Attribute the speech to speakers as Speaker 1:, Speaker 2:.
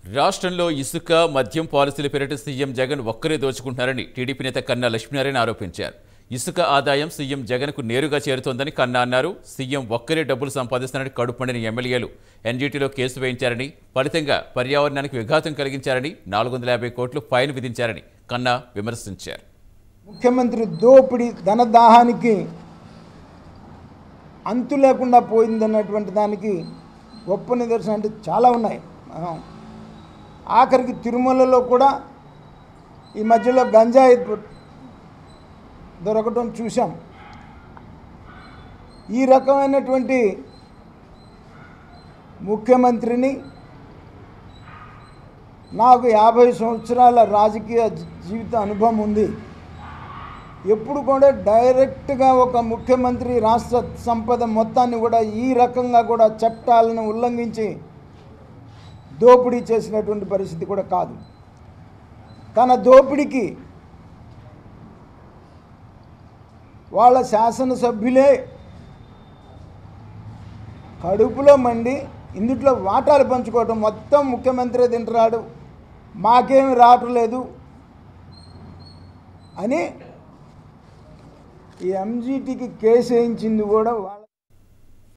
Speaker 1: రాష్ట్రంలో ఇసుక మద్యం పాలసీల పేరిట సీఎం జగన్ ఒక్కరే దోచుకుంటున్నారని టీడీపీ నేత కన్నా లక్ష్మీనారాయణ ఆరోపించారు. ఇసుక ఆదాయం సీఎం జగన్కు నేరుగా చేరుతోందని కన్నా అన్నారు. సీఎం ఒక్కరే డబ్బులు సంపాదిస్తున్నారని కడుపుమండిన ఎమ్మెల్యేలు ఎన్జీటీలో కేసు వేయించారని, ఫలితంగా పర్యావరణానికి విఘాతం కలిగించారని 450 కోట్లు ఫైన్ విధించారని కన్నా విమర్శించారు.
Speaker 2: ముఖ్యమంత్రి దోపిడీ ధనదాహానికి అంతు లేకుండా పోయిందన్నటువంటి దానికి గొప్ప నిదర్శనం అంటే చాలా ఉన్నాయి. ఆఖరికి తిరుమలలో కూడా ఈ మధ్యలో గంజాయి దొరకడం చూసాం. ఈ రకమైనటువంటి ముఖ్యమంత్రిని నాకు 50 సంవత్సరాల రాజకీయ జీవిత అనుభవం ఉంది. ఎప్పుడు కూడా డైరెక్ట్గా ఒక ముఖ్యమంత్రి రాష్ట్ర సంపద మొత్తాన్ని కూడా ఈ రకంగా కూడా చట్టాలను ఉల్లంఘించి దోపిడీ చేసినటువంటి పరిస్థితి కూడా కాదు. తన దోపిడీకి వాళ్ళ శాసనసభ్యులే కడుపులో మండి ఇందుట్లో వాటాలు పంచుకోవటం, మొత్తం ముఖ్యమంత్రి తింటున్నాడు, మాకేమి రావట్లేదు అని ఈ ఎంజీటీకి కేసు వేయించింది కూడా వాళ్ళ